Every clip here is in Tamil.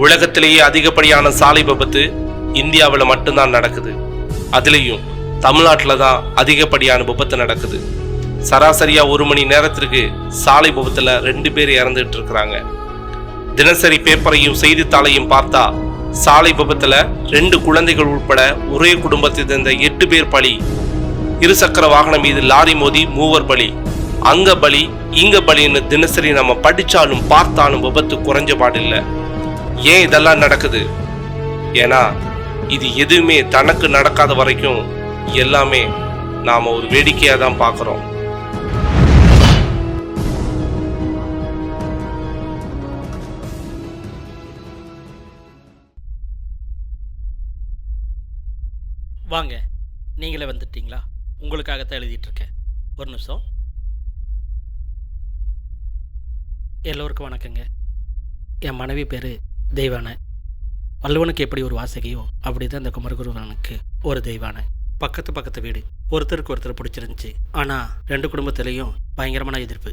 உலகத்திலேயே அதிகப்படியான சாலை விபத்து இந்தியாவில் மட்டும்தான் நடக்குது. அதுலேயும் தமிழ்நாட்டில் தான் அதிகப்படியான விபத்து நடக்குது. சராசரியா 1 மணி நேரத்திற்கு சாலை விபத்துல 2 பேர் இறந்துட்டு இருக்கிறாங்க. தினசரி பேப்பரையும் செய்தித்தாளையும் பார்த்தா சாலை விபத்துல 2 குழந்தைகள் உட்பட ஒரே குடும்பத்தை சேர்ந்த 8 பேர் பலி. இருசக்கர வாகனம் மீது லாரி மோதி 3 பலி. அங்க பலி இங்க பலின்னு தினசரி நம்ம படிச்சாலும் பார்த்தாலும் விபத்து குறைஞ்ச பாடில்லை. ஏன் இதெல்லாம் நடக்குது? ஏன்னா இது எதுவுமே தனக்கு நடக்காத வரைக்கும் எல்லாமே நாம ஒரு வேடிக்கையா தான் பார்க்கிறோம். வாங்க, நீங்களே வந்துட்டீங்களா? உங்களுக்காகத்தான் எழுதிட்டு இருக்கேன். ஒரு நிமிஷம். எல்லோருக்கும் வணக்கங்க. என் மனைவி பேர் தெய்வானை. வள்ளுவனுக்கு எப்படி ஒரு வாசகையோ அப்படி தான் இந்த குமரகுருவனுக்கு ஒரு தெய்வானை. பக்கத்து வீடு, ஒருத்தருக்கு ஒருத்தர் பிடிச்சிருந்துச்சி. ஆனால் 2 குடும்பத்திலையும் பயங்கரமான எதிர்ப்பு.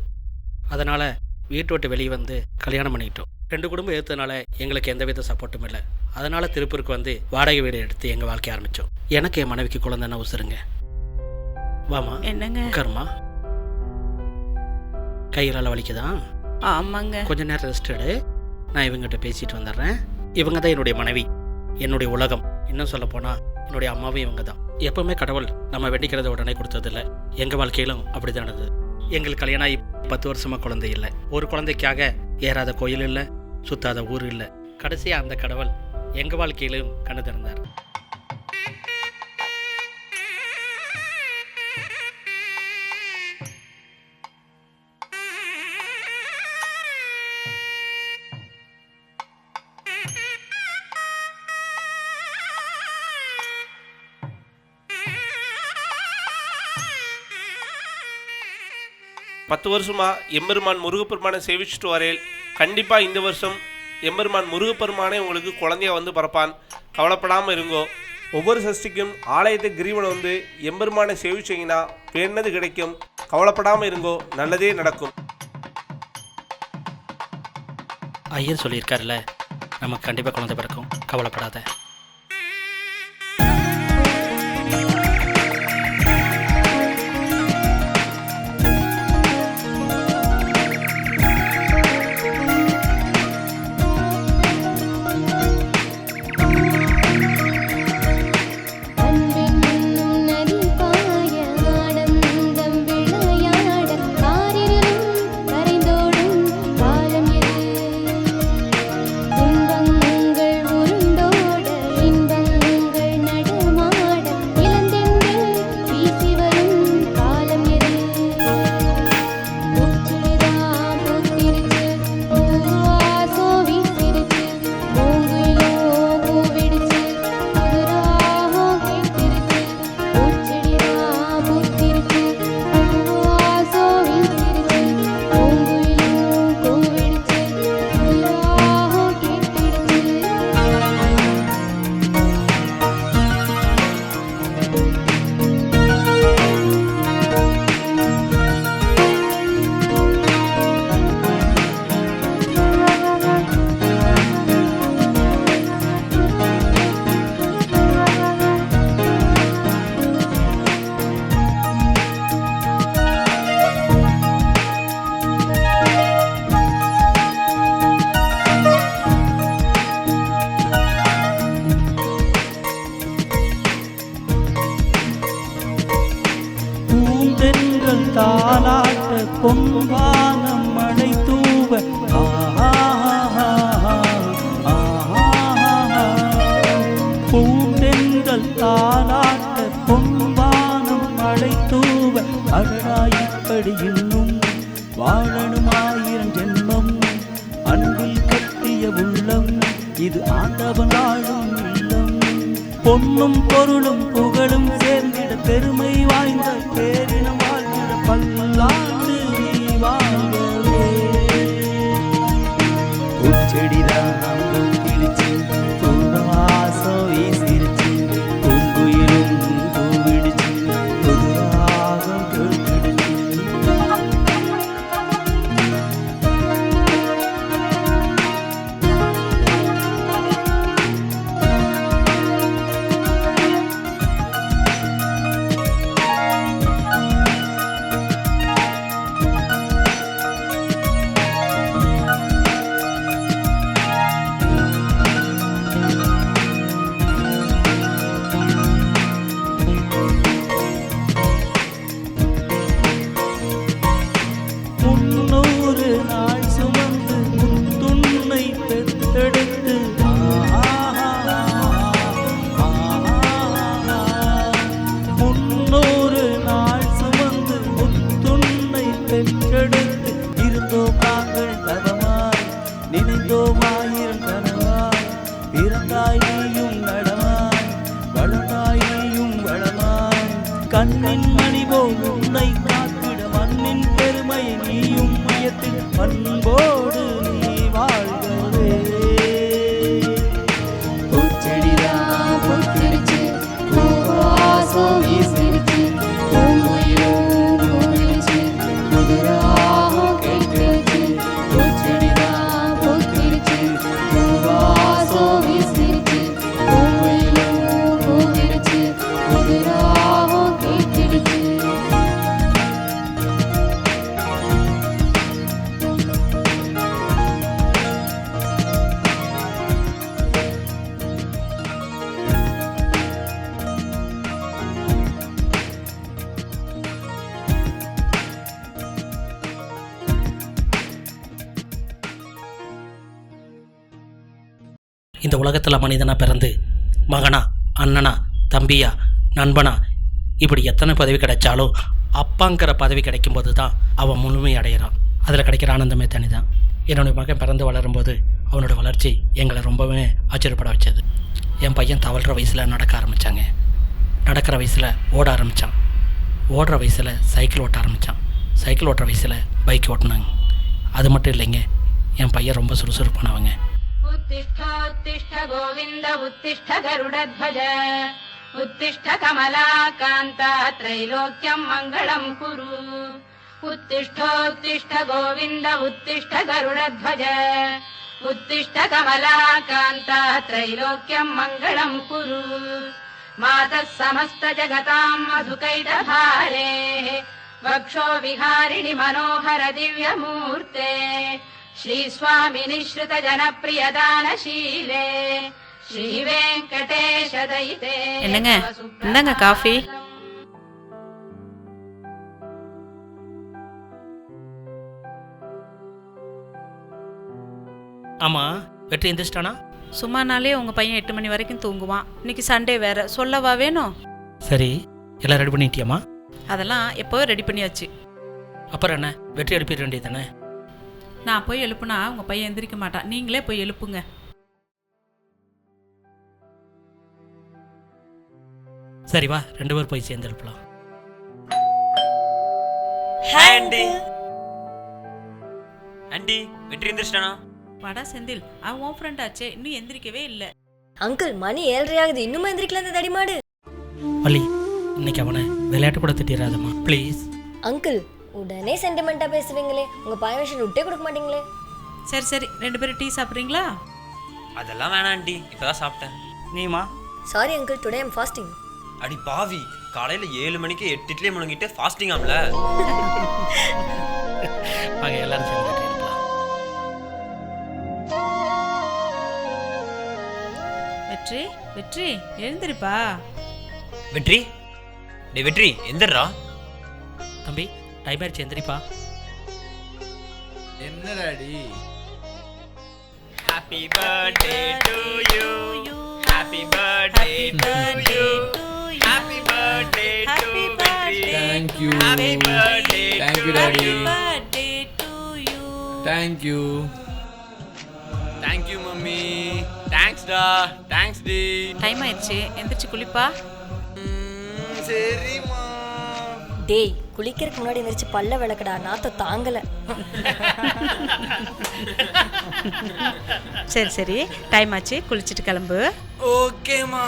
அதனால் வீட்டு விட்டு வெளியே வந்து கல்யாணம் பண்ணிக்கிட்டோம். 2 குடும்பம் ஏற்றதுனால எங்களுக்கு எந்த வித சப்போர்ட்டும் இல்லை. அதனால் திருப்பூருக்கு வந்து வாடகை வீடு எடுத்து எங்கள் வாழ்க்கை ஆரம்பித்தோம். எனக்கு என் மனைவிக்கு குழந்தைன்னா உசுருங்க. வாமா. என்னங்க? உட்காருமா. கையிலால் வலிக்குதான்? ஆமாங்க. கொஞ்ச நேரம் ரெஸ்ட் எடு. நான் இவங்ககிட்ட பேசிட்டு வந்துடுறேன். இவங்க தான் என்னுடைய மனைவி, என்னுடைய உலகம். இன்னும் சொல்ல போனால் என்னுடைய அம்மாவும் இவங்க தான். எப்பவுமே கடவுள் நம்ம வெண்டிக்கிறத உடனே கொடுத்ததில்லை. எங்கள் வாழ்க்கையிலும் அப்படி தான் நடந்தது. எங்களுக்கு கல்யாணம் ஆகி 10 வருஷமாக குழந்தை இல்லை. ஒரு குழந்தைக்காக ஏறாத கோயில் இல்லை, சுத்தாத ஊர் இல்லை. கடைசியாக அந்த கடவுள் எங்கள் வாழ்க்கையிலும் கண்ணு திறந்தார். பத்து வருஷமா எம்பெருமான் முருகப்பெருமானை சேவிச்சுட்டு வரேன். கண்டிப்பாக இந்த வருஷம் எம்பெருமான் முருகப்பெருமானே உங்களுக்கு குழந்தைய வந்து பிறப்பான். கவலைப்படாமல் இருங்கோ. ஒவ்வொரு சஷ்டிக்கும் ஆலயத்துக்கு கிரிவலம் வந்து எம்பெருமானை சேவிச்சிங்கன்னா வேண்டது கிடைக்கும். கவலைப்படாமல் இருங்கோ, நல்லதே நடக்கும். ஐயர் சொல்லியிருக்காருல்ல, நமக்கு கண்டிப்பாக குழந்தை பிறக்கும். கவலைப்படாத. தாலாட்ட பொன்வானம் மழை தூவ பூந்தென்றல் தாலாட்ட பொன்வானம் மழை தூவ அழகாயிப்படி இன்னும் வாழணும் 1000 ஜென்மம். அன்பில் கட்டிய உள்ளம் இது ஆண்டவன் வாழும் இல்லம். பொன்னும் பொருளும் புகழும் சேர்ந்திட பெருமை வாய்ந்த பேரினம் வாழ்ந்திட பல்லாண்டு நீ வாழ்ந்தவே. பூச்செடிதான் பூக்கிடுச்சு, பூவாசம் வீசிருச்சு, பூங்குயிலும் பூவிடுச்சு, புதுராகம் கேட்டுடுச்சு. படித்தோம் ஆயிரம் கனவாய் பிறந்தாய் நீயும் நடமாய் வளர்ந்தாய் நீயும் வளமாய் கண்ணின் மணி போல் உன்னை காத்திட மண்ணின் பெருமை நீயும் மையத்தில் பண்போடு நீ வாழ்கவே பூச்செடிதான் பூத்திருச்சு பூவாசம் வீசிருச்சு பூங்குயிலும் பூவிருச்சு புதுராகம் கேட்டுருச்சு பூச்செடிதான் பூத்திருச்சு பூவாசம் வீசிருச்சு பூங்குயிலும் பூவிருச்சு புதுராகம் கேட்டுருச்சு. இந்த உலகத்தில் மனிதனாக பிறந்து மகனா அண்ணனா தம்பியா நண்பனா இப்படி எத்தனை பதவி கிடைச்சாலும் அப்பாங்கிற பதவி கிடைக்கும்போது தான் அவன் முழுமை அடைகிறான். அதில் கிடைக்கிற ஆனந்தமே தனி தான். என்னுடைய மகன் பிறந்து வளரும்போது அவனோட வளர்ச்சி எங்களை ரொம்பவே ஆச்சரியப்பட வச்சது. என் பையன் தவழ்கிற வயசில் நடக்க ஆரம்பித்தாங்க, நடக்கிற வயசில் ஓட ஆரம்பித்தான், ஓடுற வயசில் சைக்கிள் ஓட்ட ஆரம்பித்தான், சைக்கிள் ஓட்டுற வயசில் பைக் ஓட்டினாங்க. அது மட்டும் இல்லைங்க, என் பையன் ரொம்ப சுறுசுறுப்பானவங்க. उत्तिष्ठ गोविन्द उत्तिष्ठ गरुडध्वज उत्तिष्ठ कमलाकान्ता त्रैलोक्यं मङ्गलम् कुरु उत्तिष्ठोत्तिष्ठ गोविन्द उत्तिष्ठ गरुडध्वज उत्तिष्ठ कमलाकान्ता त्रैलोक्यं मङ्गलम् कुरु मातः समस्त जगतां मधुकैटभारेः वक्षो विहारिणि मनोहर दिव्यमूर्ते श्रीस्वामि निश्रित जनप्रियदानशीले श्रीवेङ्कटेश दयिते. என்னங்க இந்தாங்க காஃபி. ஆமாம், வெற்றி எந்திரிச்சிட்டானா? சும்மானாலே உங்க பையன் 8 மணி வரைக்கும் தூங்குவான். இன்னைக்கு சண்டே வேற, சொல்லவா வேணும்? சரி, எல்லாம் ரெடி பண்ணிட்டியாம்மா? அதெல்லாம் எப்போவே ரெடி பண்ணியாச்சு. அப்புறம் என்ன, வெற்றி எழுப்பிட வேண்டியது தானே? நான் போய் எழுப்புனா உங்க பையன் எந்திரிக்க மாட்டான். நீங்களே போய் எழுப்புங்க. சரி வா, 2 பேர் போய் சேர்ந்து எழுப்பலாம். ஆண்டி வெற்றி எந்திரிச்சிட்டானா? வாடா செந்தில், அவன் உன் ஃப்ரெண்ட் ஆச்சே, இன்னும் எந்திரிக்கவே இல்லை. அங்கிள் மணி 7:30 ஆகுது, இன்னும் எந்திரிக்கல இந்த தடிமாடு. வள்ளி, இன்னைக்கு அவனை விளையாட்டு கூட திட்டிடாதம்மா ப்ளீஸ். அங்கிள் உடனே சென்டிமெண்டா பேசுவீங்களே, உங்க பையன் விஷயம் விட்டே கொடுக்க மாட்டீங்களே. சரி சரி, 2 பேரும் டீ சாப்பிட்றீங்களா? அதெல்லாம் வேணாம் ஆண்டி, இப்பதான் சாப்பிட்டேன். நீமா? Sorry uncle, today I'm fasting. அடி பாவி, காலையில 7 மணிக்கு 8 இட்லி முழுங்கிட்டு ஃபாஸ்டிங் ஆம்ல. வாங்க எல்லாரும் சேர்ந்து வெற்றி எழுப்பலாம். வெற்றி வெற்றி எழுந்திருப்பா. வெற்றி, டே வெற்றி எந்திரா. தம்பி டைம் ஆயிடுச்சு, எந்திரிப்பா. என்னடாடி? Happy birthday to you, happy birthday to you, happy birthday to Vetri. Thank you. Happy birthday. Thank you daddy. Birthday to you. Thank you. Thank you mummy. Thanks டா. Thanks டி. டைம் ஆயிடுச்சு, எந்திரிச்சு குளிப்பா. சரிம்மா. டேய், குளிக்கிறதுக்கு முன்னாடி எந்திரிச்சு பல்ல விளக்கடா, நாத்த தாங்கல. சரி சரி, டைம் ஆச்சு, குளிச்சுட்டு கிளம்பு. ஓகேம்மா.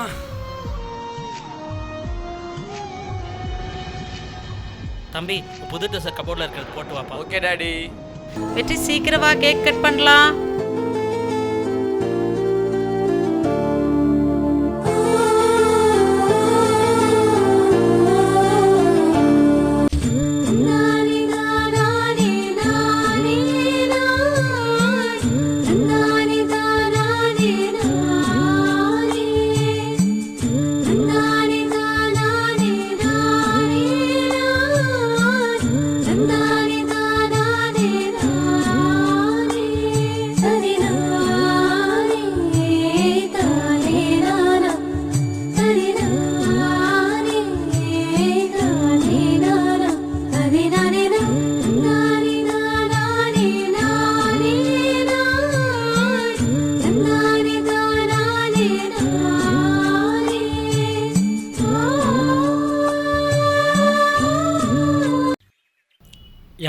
தம்பி புது ட்ரெஸ் கபோர்டில் இருக்கிறது போட்டு வாப்பா. Okay daddy. வெற்றி சீக்கிரம் வா, கேக் கட் பண்ணலாம். சரி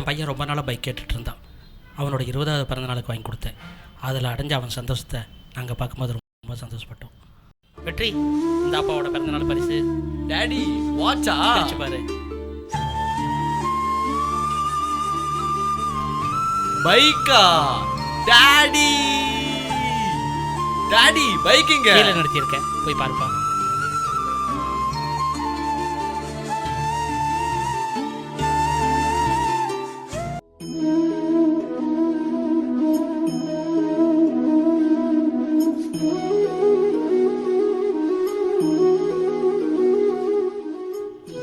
பையன் ரொம்ப நாளாக பைக் கேட்டுட்டு இருந்தான். அவனோட 20வது பிறந்தநாளுக்கு வாங்கி கொடுத்தேன். அதில் அடைஞ்ச அவன் சந்தோஷத்தை நாங்கள் பார்க்கும்போது ரொம்ப சந்தோஷப்பட்டோம். வெற்றி, இந்த அப்பாவோட பிறந்தநாள் பரிசு. டாடி வாட்சா? பிரிச்சு பாரு. பைக்கா? டாடி டாடி பைக் இங்க கீழே நிறுத்தியிருக்கேன், போய் பாருப்பா.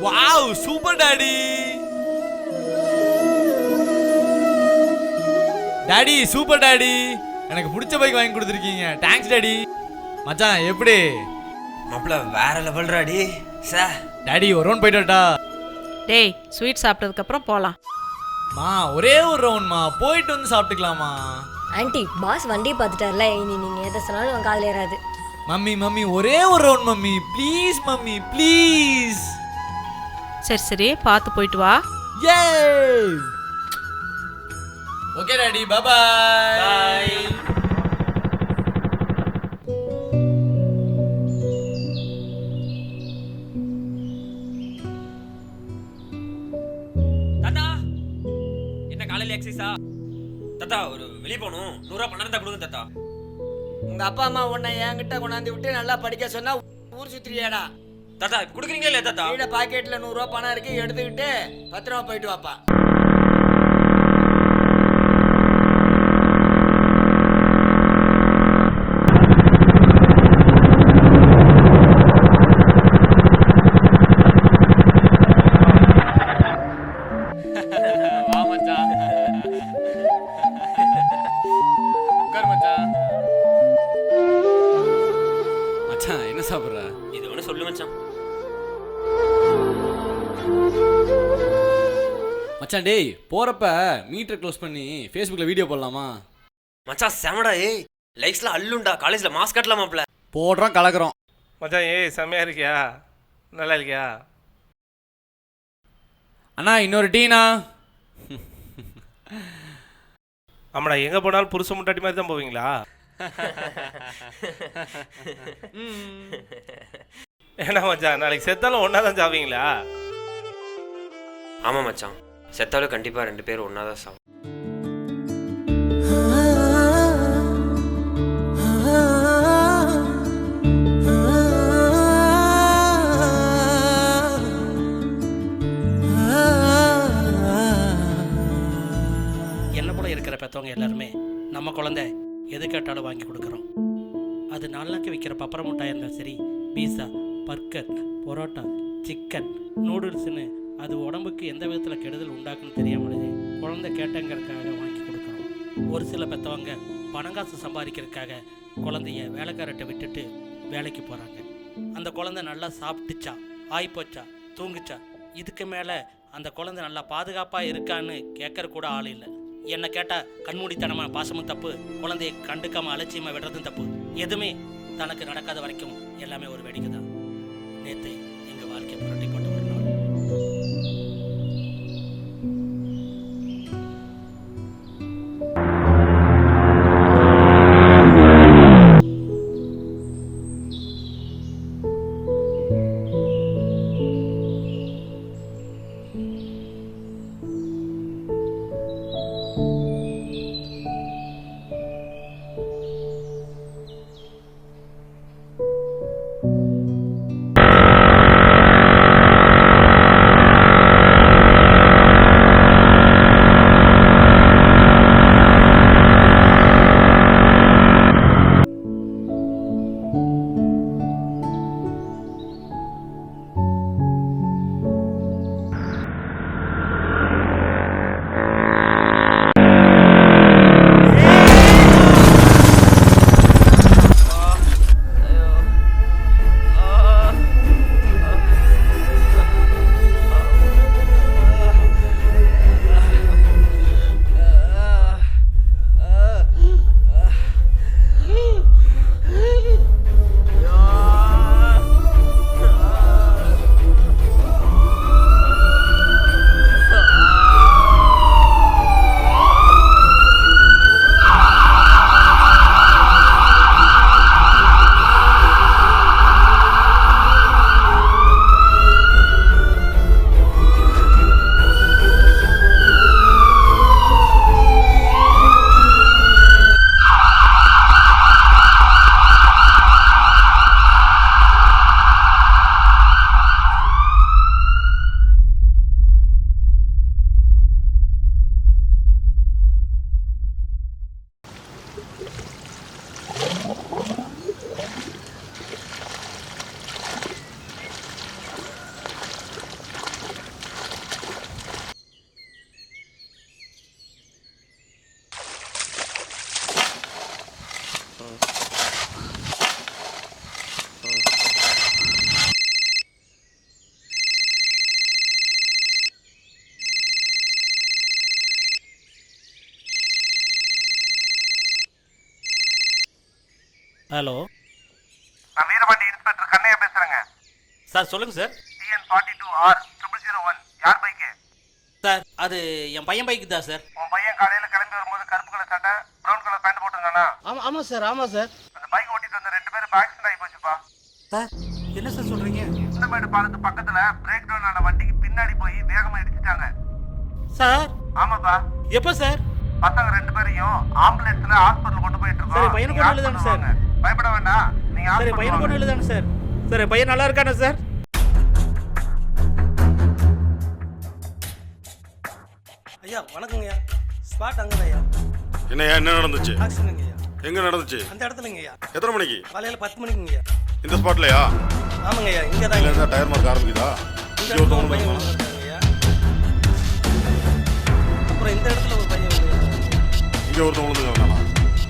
Wow, super daddy. Daddy super daddy, எனக்கு பிடிச்ச பைக் வாங்கி கொடுத்துருக்கீங்க. Thanks daddy. மச்சான் எப்படி மாப்பிள்ள வேற லெவல் ராடி சார். டாடி ஒரு ரவுண்ட் போயிட்டு வரட்டா? டேய், ஸ்வீட் சாப்பிட்டதுக்கப்புறம் போகலாம். மா ஒரே ஒரு ரவுண்ட்மா, போயிட்டு வந்து சாப்பிட்டுக்கலாமா? ஆண்டி, பாஸ் வண்டியை பார்த்துட்டார்ல, இனி நீங்கள் எதை சொன்னாலும் உன் காதில் ஏறாது. மம்மி மம்மி ஒரே ஒரு round mummy, please mummy please. சரி சரி, பார்த்து போயிட்டு வா. யே ஓகே டாடி, பை பை. தாத்தா என்ன காலையில எக்ஸசைஸா? தாத்தா ஒரு வெளிய போகணும், 100 ரூபா பணம் தான் கொடுங்க தாத்தா. உங்க அப்பா அம்மா உன்னை என்கிட்ட கொண்டாந்து விட்டு நல்லா படிக்க சொன்னா ஊர் சுத்திரியாடா? தாத்தா இப்ப குடுக்குறீங்களா இல்லையா தாத்தா? கீழே பாக்கெட்ல 100 ரூபா பணம் இருக்கு, எடுத்துக்கிட்டு பத்திரமா போயிட்டு வாப்பா. வா மச்சான், உட்கார் மச்சான். மச்சான் என்ன சாப்பிட்ற? இது ஒன்று சொல்லு மச்சான். மச்சான் டேய், போறப்ப மீட்டர் க்ளோஸ் பண்ணி ஃபேஸ்புக்கில் வீடியோ போடலாமா? மச்சான் செமடா. ஏய் லைக்ஸ்லாம் அள்ளுண்டா. காலேஜ்ல மாஸ்க் கட்டலாம் மாப்ள. போடுறோம் கலக்குறோம். மச்சான் ஏய் செம்மையா இருக்கியா? நல்லா இருக்கியா? அண்ணா இன்னொரு டீனா. ஆமாடா, எங்கே போனாலும் புருஷ முட்டாட்டி மாதிரி தான் போவீங்களா? ஏன்னா மச்சான் நாளைக்கு செத்தாலும் ஒன்றா தான் சாவீங்களா? ஆமா மச்சான், செத்தாலும் கண்டிப்பா 2 பேரும் ஒன்னா தான் சாவும். என்ன போல இருக்கிற பெற்றவங்க எல்லாருமே நம்ம குழந்தை எது கேட்டாலும் வாங்கி கொடுக்குறோம். அது 4 நாளைக்கு விற்கிற பப்பர முட்டாய் இருந்தால் சரி, பீஸா, பர்கர், பரோட்டா, சிக்கன், நூடுல்ஸ்னு அது உடம்புக்கு எந்த விதத்தில் கெடுதல் உண்டாக்குன்னு தெரியாமலே குழந்தை கேட்டங்கிறதுக்காக வாங்கி கொடுக்குறோம். ஒரு சில பெற்றவங்க பணங்காசு சம்பாதிக்கிறதுக்காக குழந்தைய வேலைக்காரட்டை விட்டுட்டு வேலைக்கு போகிறாங்க. அந்த குழந்தை நல்லா சாப்பிட்டுச்சா, ஆய்ப்போச்சா, தூங்குச்சா, இதுக்கு மேலே அந்த குழந்தை நல்லா பாதுகாப்பாக இருக்கான்னு கேட்கற கூட ஆள் இல்லை. என்னை கேட்டால் கண்மூடித்தனமான பாசமும் தப்பு, குழந்தையை கண்டுக்காமல் அலட்சியமாக விடுறதும் தப்பு. எதுவுமே தனக்கு நடக்காத வரைக்கும் எல்லாமே ஒரு வேடிக்கை தான். நேற்று எங்கள் வாழ்க்கை புரட்டி போட்ட ஒரு நாள். ஹலோ, நான் வீரபாண்டி இன்ஸ்பெக்டர் கண்ணையா பேசுறேங்க. சார் சொல்லுங்கள் சார். TN42R 001 யார் பைக்கு? சார் அது என் பையன் பைக்கு தான் சார். உன் பையன் காலையில கிளம்பி வரும்போது கருப்பு கலர் சட்டை ப்ரௌன் கலர் பேண்ட் போட்டுருந்தானா? ஆமாம் சார், ஆமாம் சார். அந்த பைக் ஓட்டிட்டு வந்த 2 பேரும் ஆக்சிடென்ட் ஆகி போச்சுப்பா. சார் என்ன சார் சொல்கிறீங்க? குண்டமேடு பாலத்து பக்கத்துல பிரேக் டவுன் ஆன வண்டிக்கு பின்னாடி போய் வேகமா இடிச்சிட்டாங்க. சார் ஆமாப்பா. எப்போ சார்? பசங்க 2 பேரையும் ஆம்புலன்ஸ்ல ஹாஸ்பிடல் கொண்டு போயிட்டு இருக்கோம். சார் பையனுக்கு ஒன்றும் இல்லைதானே சார்? பயப்பட வேண்டாம், நீங்க சார் பையனுக்கு ஒன்றும் இல்லைதானே சார்? சார் பையன் நல்லா இருக்கானே சார்? ஐயா வணக்கங்கய்யா. ஸ்பாட் அங்கே ஐயா. என்னையா என்ன நடந்துச்சு? ஆக்சிடென்ட்ங்கய்யா. எங்க நடந்துச்சு? அந்த இடத்துலங்கய்யா. எத்தனை மணிக்கு? காலையில் 10 மணிக்குங்கய்யா. இந்த ஸ்பாட்லயா? ஆமாங்கய்யா, இங்கே தான். இல்ல டயர் மார்க் ஆரம்பிக்குதா? இந்த இடத்துல ஒரு பையன் விழுந்துருக்காங்கய்யா. அப்புறம் இந்த இடத்துல ஒரு பையன் விழுந்துருக்காங்க. இங்க ஒருத்தன் விழுந்துருக்கானா?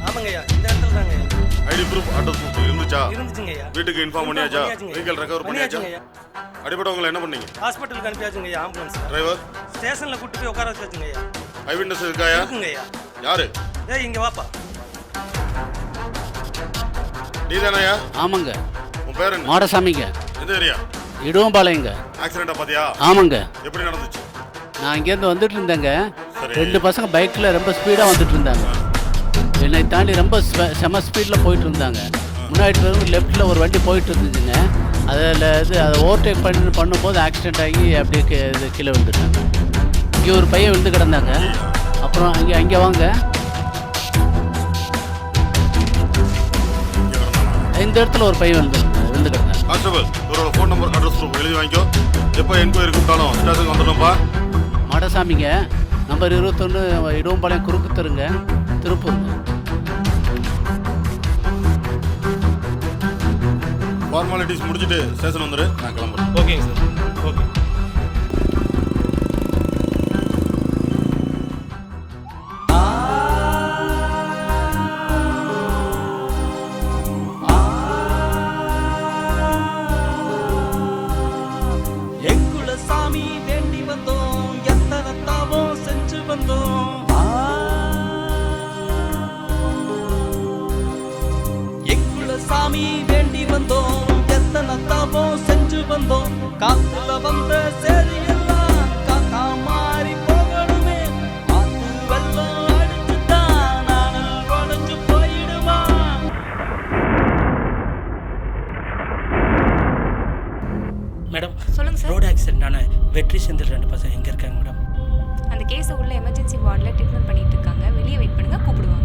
ஆமாங்கய்யா, இந்த இடத்துல தாங்கய்யா. ஐடி ப்ரூஃப் அட்ரஸ் ப்ரூஃப் இருந்துச்சா? இருந்துச்சுங்கய்யா. வீட்டுக்கு இன்ஃபார்ம் பண்ணியாச்சா? வெஹிக்கிள் ரெக்கவர் பண்ணியாச்சா? பண்ணியாச்சுங்கய்யா. அடிபட்டவங்களை என்ன பண்ணீங்க? ஹாஸ்பிட்டலுக்கு அனுப்பியாச்சுங்கய்யா. ஆம்புலன்ஸ் டிரைவர் ஸ்டேஷனில் கூட்டு போய் உட்கார வச்சாச்சுங்கய்யா. ஐ விட்னஸ் இருக்காயா? இருக்குங்கய்யா. யாரு? ஏய் இங்கே வாப்பா. நீதானயா? ஆமாங்க. உன் பேர் என்ன? மாடசாமிங்க. எந்த ஏரியா? இடுவம்பாளையங்க. ஆக்சிடென்ட்டா பாத்தியா? ஆமாங்க. எப்படி நடந்துச்சு? நான் இங்கேருந்து வந்துட்டு இருந்தேங்க. சரி. 2 பசங்க பைக்கில் ரொம்ப ஸ்பீடாக வந்துட்டு இருந்தாங்க. என்னை தாண்டி ரொம்ப செம ஸ்பீடில் போயிட்டு இருந்தாங்க. முன்னாடி லெஃப்ட்டில் ஒரு வண்டி போயிட்டு இருந்துச்சுங்க. அதில் அதை ஓவர்டேக் பண்ணும்போது ஆக்சிடென்ட் ஆகி அப்படியே இது கீழே விழுந்துட்டாங்க. இங்கே ஒரு பையன் விழுந்து கிடந்தாங்க. அப்புறம் அங்கே வாங்க. இந்த இடத்துல ஒரு பையன் விழுந்து கிடந்தாங்க. கான்ஸ்டபிள் இவரோட ஃபோன் நம்பர் அட்ரஸ் ப்ரூஃப் எழுதி வாங்கிக்கோ. எப்போ என்கொயரி கூப்பிட்டாலும் ஸ்டேஷனுக்கு வந்துடும்ப்பா. மாடசாமிங்க, நம்பர் 21 இடுவம்பாளையம் குறுக்கு தெருங்க, திருப்பூருங்க. ஃபார்மாலிட்டிஸ் முடிச்சுட்டு ஸ்டேஷன் வந்துடு, நான் கிளம்புறேன். ஓகேங்க சார். ஓகே. எங்குல சாமி வேண்டி வந்தோம், எத்தனை தாவம் செஞ்சு வந்தோம். எங்குல சாமி வேண்டி வந்தோம், எத்தனை தாவம் செஞ்சு வந்தோம். காத்துல வந்த சேரியெல்லாம் காக்கா மாறி போகணுமே. ஆத்து வெள்ளம் அடிச்சுதான் நானல் உடஞ்சு போயிடுமா. மேடம் சொல்லுங்க சார். ரோடு ஆக்சிடென்ட் ஆன வெற்றி செந்தில் 2 பசங்க எங்கே இருக்காங்க மேடம்? அந்த கேஸை உள்ள எமர்ஜென்சி வார்டில் ட்ரீட்மெண்ட் பண்ணிட்டு இருக்காங்க. வெளியே வெயிட் பண்ணுங்க, கூப்பிடுவாங்க.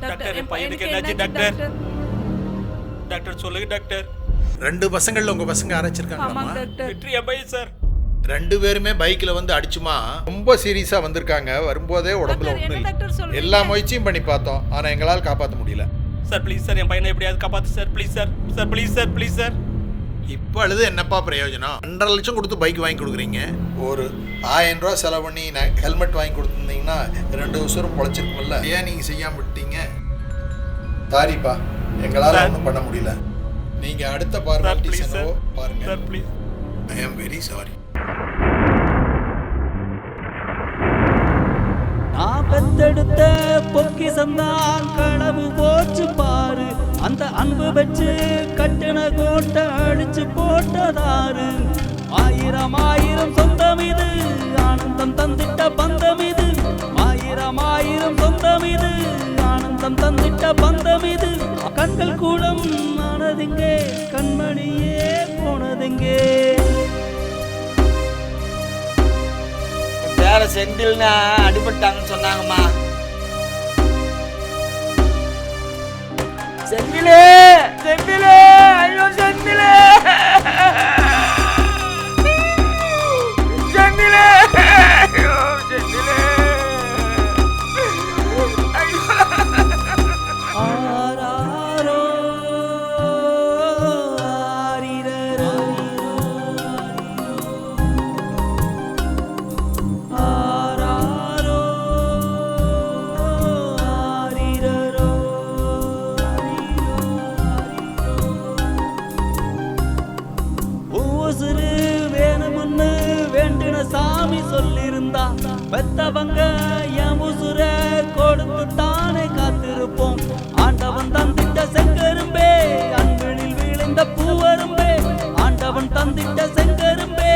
டாக்டர் என் பையனுக்கு என்னாச்சு டாக்டர்? டாக்டர் சொல்லுங்க டாக்டர். 2 பசங்கள்ல உங்க பசங்க அரைச்சிருக்காங்களாமா? வெற்றி என் பையன் சார். 2 பேருமே பைக்ல வந்து அடிச்சுமா ரொம்ப சீரியஸா வந்திருக்காங்க. வரும்போதே உடம்புல ஒண்ணு இல்லை. எல்லா முயற்சியும் பண்ணி பார்த்தோம், ஆனா எங்களால் காப்பாற்ற முடியல. சார் ப்ளீஸ் சார், என் பையனை எப்படியாவது காப்பாத்து sir. Please sir. Sir please sir, please sir. இப்போ அழுது என்னப்பா பிரயோஜனம்? 2.5 லட்சம் கொடுத்து பைக் வாங்கி கொடுக்குறீங்க. ஒரு 1000 ரூபா செலவு பண்ணி ஹெல்மெட் வாங்கி கொடுத்துருந்தீங்கன்னா 2 வருஷம் பொழைச்சிருக்கும்ல. ஏன் நீங்க செய்யாம விட்டீங்க? சாரிப்பா, எங்களால் ஒன்றும் பண்ண முடியல. நீங்கள் அடுத்த பார்மாலிட்டிஸ் பாருங்க. ஐ ஆம் வெரி சாரி. நான் பெத்தெடுத்த பொக்கிசந்தான் களவு போச்சு பாரு, அந்த அன்பு வச்சு கட்டின கோட்டை அடிச்சு போட்டதாரு. ஆயிரம் ஆயிரம் சொந்தம் இது, ஆனந்தம் தந்திட்ட பந்தம் இது. ஆயிரம் ஆயிரம் சொந்தம் இது, ஆனந்தம் தந்திட்ட பந்தம் இது. கண்கள் கூடம் ஆனதுங்கே, கண்மணியே போனதுங்கே. வேற செந்தில்னா அடிபட்டாங்கன்னு சொன்னாங்கம்மா. செந்திலே, செந்திலே, ஐயோ செந்திலே, செந்திலே, ஐயோ செந்திலே. ஆராரோ ஆரிரரோ ஆராரோ ஆரிரரோ. உசுரு வேணும்னு வேண்டின சாமி சொல்லிருந்தா, பெத்தவங்க என் உசுர கொடுத்து தானே காத்திருப்போம். ஆண்டவன் தந்திட்ட செங்கரும்பே, அன்பினில் விழுந்த பூவரும்பே. ஆண்டவன் தந்திட்ட செங்கரும்பே,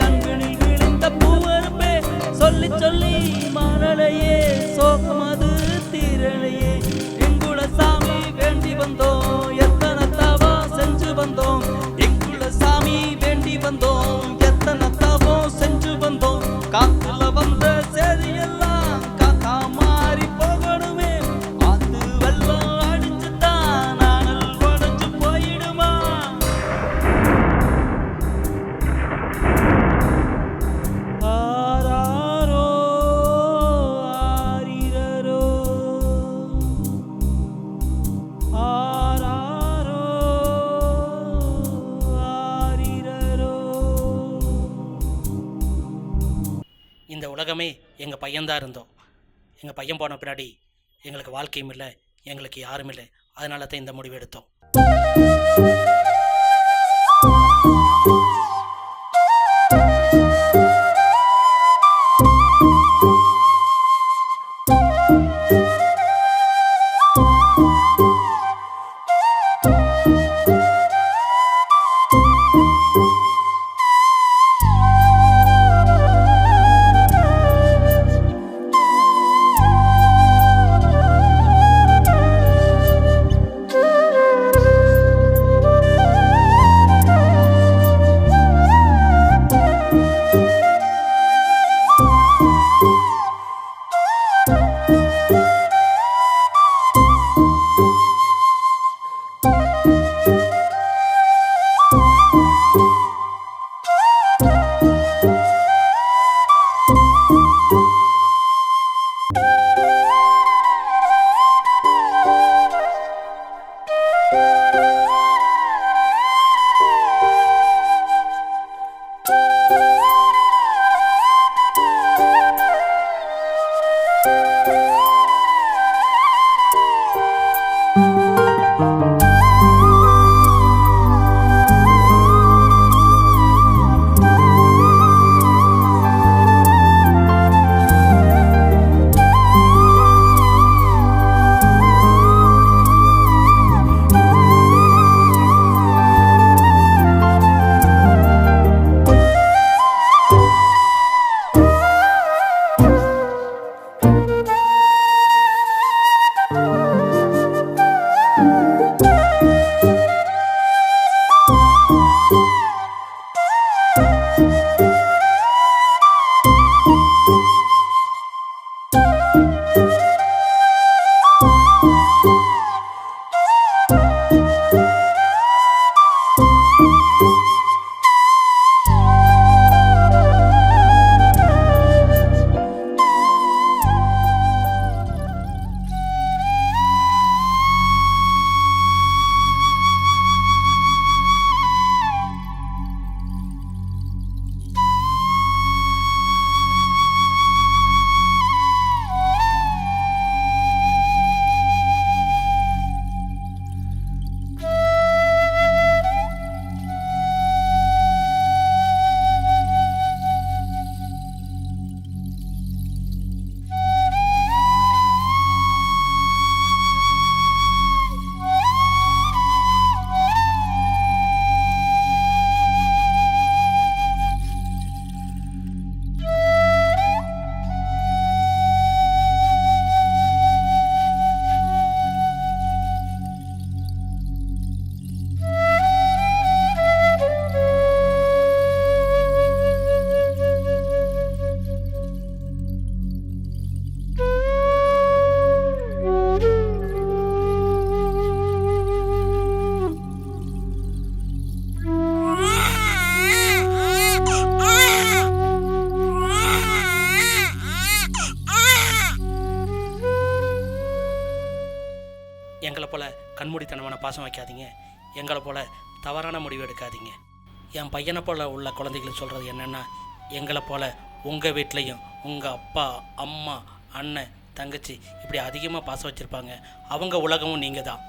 அன்பினில் விழுந்த பூவரும்பே. சொல்லி சொல்லி மாறலையே, சோகமது தீரலையே. எங்குள்ள சாமி வேண்டி வந்தோம், எத்தனை தவா செஞ்சு வந்தோம். எங்குள்ள சாமி வேண்டி வந்தோம், எத்தனை தவம் செஞ்சு வந்தோம். காத்துல வந்த சேதியெல்லாம் காத்தா மாறி போகணுமே. ஆத்து வெள்ளம் அடிச்சுதான் நானல் உடஞ்சு போயிடுமா. ஆராரோ ஆரிரரோ ஆராரோ ஆரிரரோ. இந்த உலகமே எங்கள் பையன்தான் இருந்தோம். எங்கள் பையன் போன பின்னாடி எங்களுக்கு வாழ்க்கையும் இல்லை, எங்களுக்கு யாரும் இல்லை. அதனால தான் இந்த முடிவு எடுத்தோம். கண்மூடித்தனமான பாசம் வைக்காதீங்க. எங்களை போல் தவறான முடிவு எடுக்காதீங்க. என் பையனை போல் உள்ள குழந்தைகளுக்கு சொல்கிறது என்னென்னா, எங்களை போல் உங்கள் வீட்லேயும் உங்கள் அப்பா அம்மா அண்ணன் தங்கச்சி இப்படி அதிகமாக பாசம் வச்சுருப்பாங்க. அவங்க உலகமும் நீங்கள் தான்.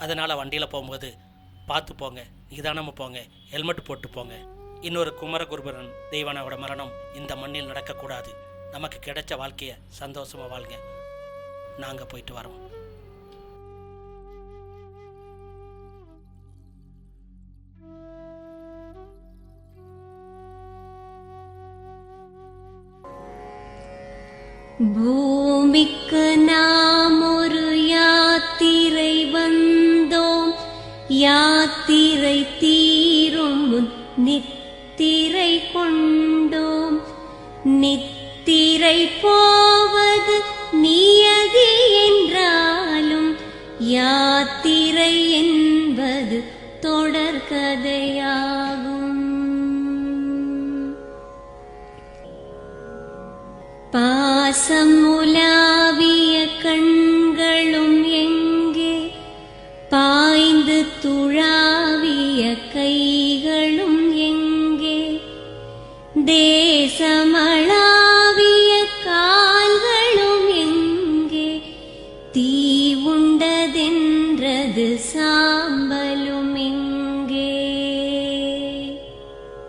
அதனால் வண்டியில் போகும்போது பார்த்து போங்க, நிதானமாக போங்க, ஹெல்மெட் போட்டு போங்க. இன்னொரு குமரகுருபரன் தெய்வானோட மரணம் இந்த மண்ணில் நடக்கக்கூடாது. நமக்கு கிடைச்ச வாழ்க்கையை சந்தோஷமாக வாழ்ங்க. நாங்கள் போயிட்டு வரோம். பூமிக்கு நாம் ஒரு யாத்திரை வந்தோம், யாத்திரை தீரும் நித்திரை கொண்டோம். நித்திரை போவது நியதி என்றாலும் யாத்திரை என்பது தொடர்கதையாகும். பாசம் உலாவிய கண்களும் எங்கே, பாய்ந்து துழாவிய கைகளும் எங்கே, தேசமளாவிய கால்களும் எங்கே, தீ உண்டதென்றது சாம்பலும்